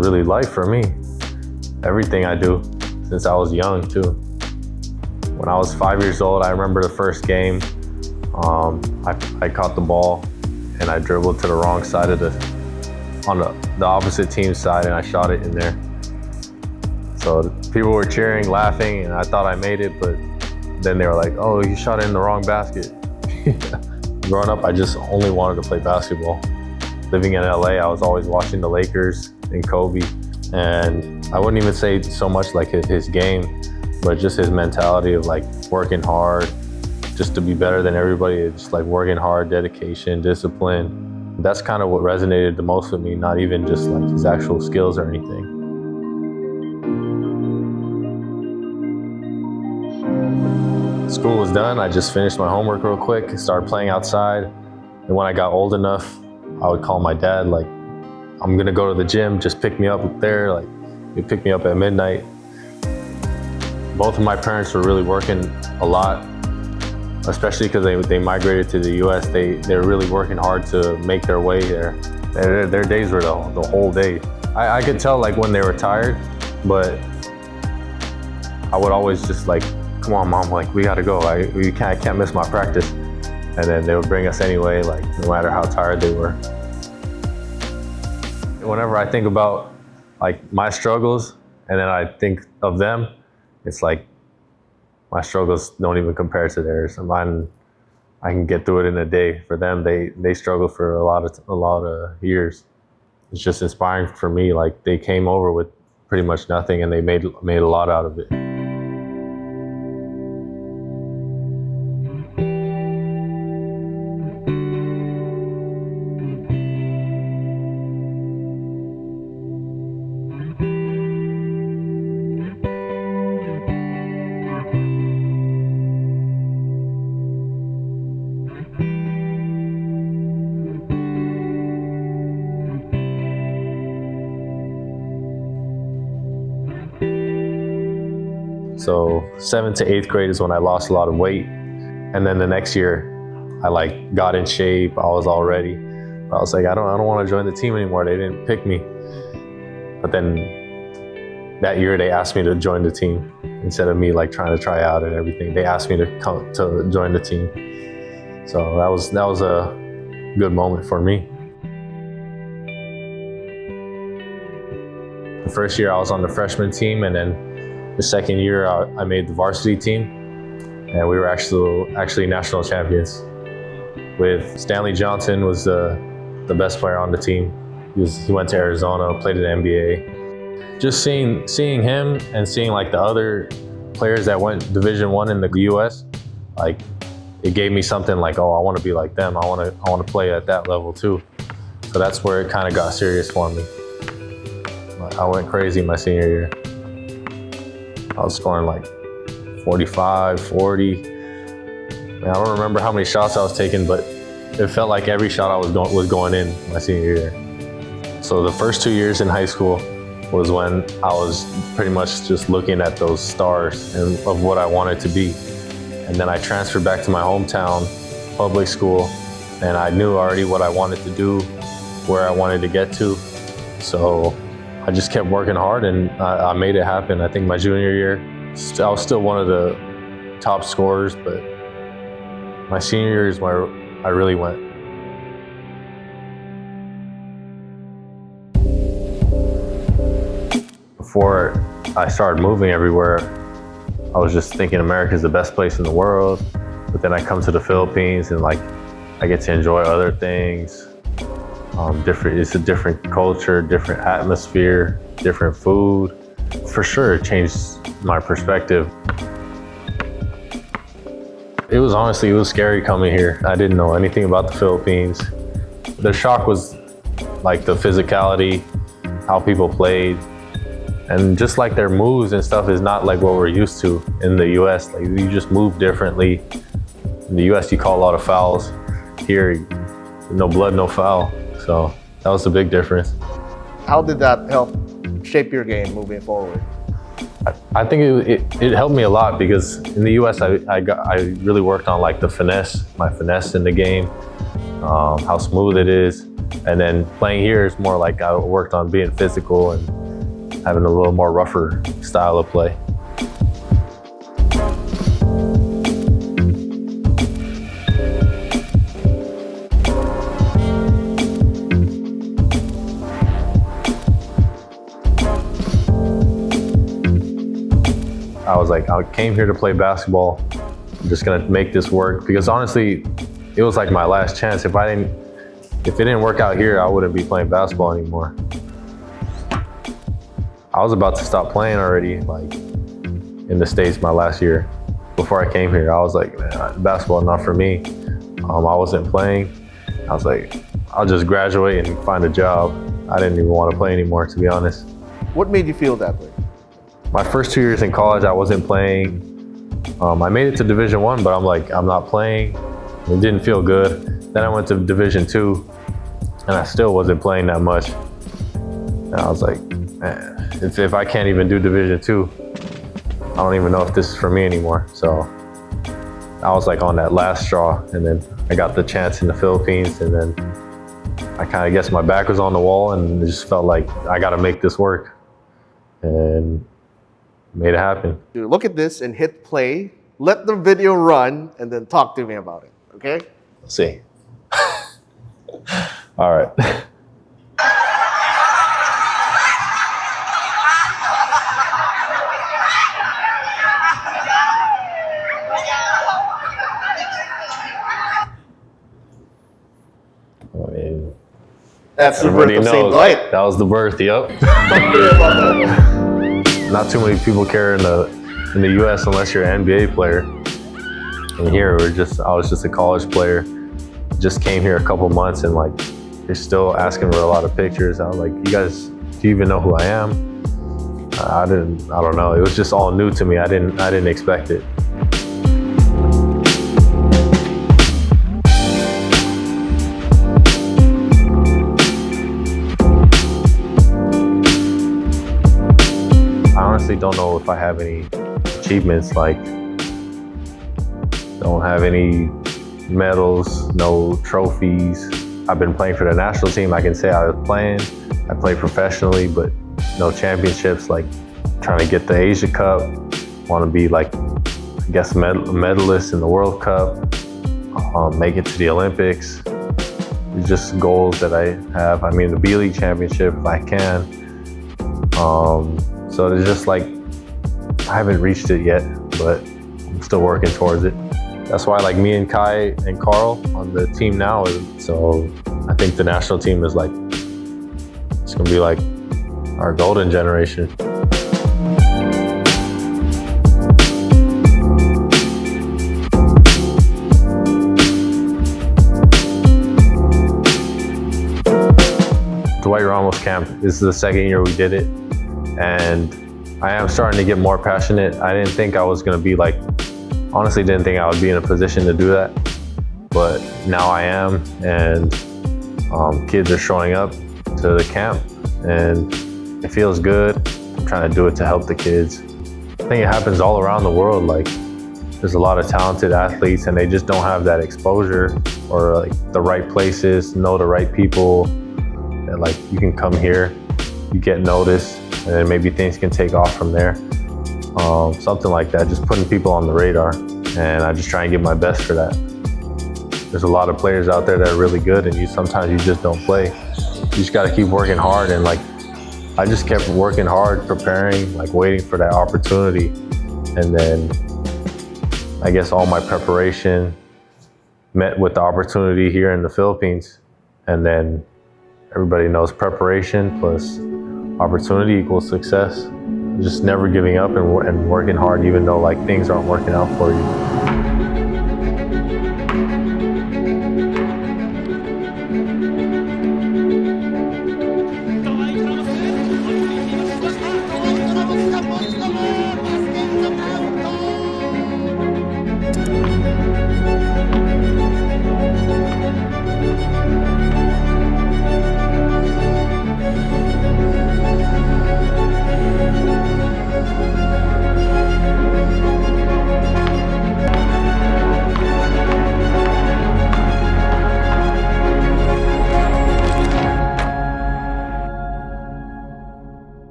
really life for me. Everything I do since I was young too. When I was 5 years old, I remember the first game. I caught the ball and I dribbled to the wrong side of on the opposite team's side, and I shot it in there. So people were cheering, laughing, and I thought I made it, but then they were like, "Oh, you shot it in the wrong basket." Growing up, I just only wanted to play basketball. Living in LA, I was always watching the Lakers and Kobe, and I wouldn't even say so much like his game, but just his mentality of like working hard, just to be better than everybody. Just like working hard, dedication, discipline. That's kind of what resonated the most with me, not even just like his actual skills or anything. School was done, I just finished my homework real quick, started playing outside, and when I got old enough, I would call my dad like, "I'm gonna go to the gym, just pick me up there." Like, he'd pick me up at midnight. Both of my parents were really working a lot, especially because they migrated to the US. They're really working hard to make their way there. Their days were the whole day. I could tell like when they were tired, but I would always just like, "Come on, Mom, like we gotta go. I can't miss my practice." And then they would bring us anyway, like no matter how tired they were. Whenever I think about like my struggles and then I think of them, it's like my struggles don't even compare to theirs. Mine, I can get through it in a day. For them, they struggle for a lot of years. It's just inspiring for me. Like they came over with pretty much nothing and they made a lot out of it. So 7th to 8th grade is when I lost a lot of weight. And then the next year, I like got in shape. I was all ready. I was like, I don't want to join the team anymore. They didn't pick me. But then that year they asked me to join the team instead of me like trying to try out and everything. They asked me to come to join the team. So that was a good moment for me. The first year I was on the freshman team, and then the second year, I made the varsity team, and we were actually national champions. With Stanley Johnson was the best player on the team. He went to Arizona, played in the NBA. Just seeing him and seeing like the other players that went Division I in the U.S., like it gave me something like, oh, I want to be like them. I want to play at that level too. So that's where it kind of got serious for me. I went crazy my senior year. I was scoring like 45, 40. Man, I don't remember how many shots I was taking, but it felt like every shot I was going in my senior year. So the first 2 years in high school was when I was pretty much just looking at those stars and of what I wanted to be. And then I transferred back to my hometown public school, and I knew already what I wanted to do, where I wanted to get to. So I just kept working hard, and I made it happen. I think my junior year, I was still one of the top scorers, but my senior year is where I really went. Before I started moving everywhere, I was just thinking America's the best place in the world. But then I come to the Philippines and like I get to enjoy other things. It's a different culture, different atmosphere, different food. For sure, it changed my perspective. It was scary coming here. I didn't know anything about the Philippines. The shock was like the physicality, how people played, and just like their moves and stuff is not like what we're used to in the US. Like you just move differently. In the US, you call a lot of fouls. Here, no blood, no foul. So that was the big difference. How did that help shape your game moving forward? I think it helped me a lot because in the US, I really worked on like my finesse in the game, how smooth it is. And then playing here is more like I worked on being physical and having a little more rougher style of play. I was like, I came here to play basketball. I'm just gonna make this work, because honestly, it was like my last chance. If it didn't work out here, I wouldn't be playing basketball anymore. I was about to stop playing already, like in the States my last year. Before I came here, I was like, man, basketball not for me. I wasn't playing. I was like, I'll just graduate and find a job. I didn't even want to play anymore, to be honest. What made you feel that way? My first 2 years in college, I wasn't playing. I made it to Division I, but I'm like, I'm not playing. It didn't feel good. Then I went to Division II, and I still wasn't playing that much. And I was like, man, if I can't even do Division II, I don't even know if this is for me anymore. So I was like on that last straw, and then I got the chance in the Philippines, and then I kind of guess my back was on the wall, and it just felt like I got to make this work, and made it happen. Look at this and hit play. Let the video run, and then talk to me about it. Okay? Let's see. All right. I mean, That's the birth of St. Dwight. That was the birth, yep. Not too many people care in the U.S. unless you're an NBA player. And here, I was just a college player. Just came here a couple months, and like, they're still asking for a lot of pictures. I was like, you guys, do you even know who I am? I don't know. It was just all new to me. I didn't expect it. I honestly don't know if I have any achievements, like don't have any medals, no trophies. I've been playing for the national team. I can say I was playing. I played professionally, but no championships, like trying to get the Asia Cup, want to be like, I guess, a medalist in the World Cup, make it to the Olympics. It's just goals that I have. I mean, the B-League championship if I can. So it's just like, I haven't reached it yet, but I'm still working towards it. That's why like me and Kai and Carl on the team now, so I think the national team is like, it's gonna be like our golden generation. Dwight Ramos camp, this is the second year we did it, and I am starting to get more passionate. I didn't think I was gonna be like, honestly didn't think I would be in a position to do that, but now I am, and kids are showing up to the camp, and it feels good. I'm trying to do it to help the kids. I think it happens all around the world. Like, there's a lot of talented athletes, and they just don't have that exposure or like the right places, know the right people. And like, you can come here, you get noticed, and then maybe things can take off from there. Something like that, just putting people on the radar, and I just try and give my best for that. There's a lot of players out there that are really good, and sometimes you just don't play. You just gotta keep working hard, and like, I just kept working hard, preparing, like waiting for that opportunity. And then I guess all my preparation met with the opportunity here in the Philippines. And then everybody knows preparation plus opportunity equals success. Just never giving up and working hard, even though like things aren't working out for you.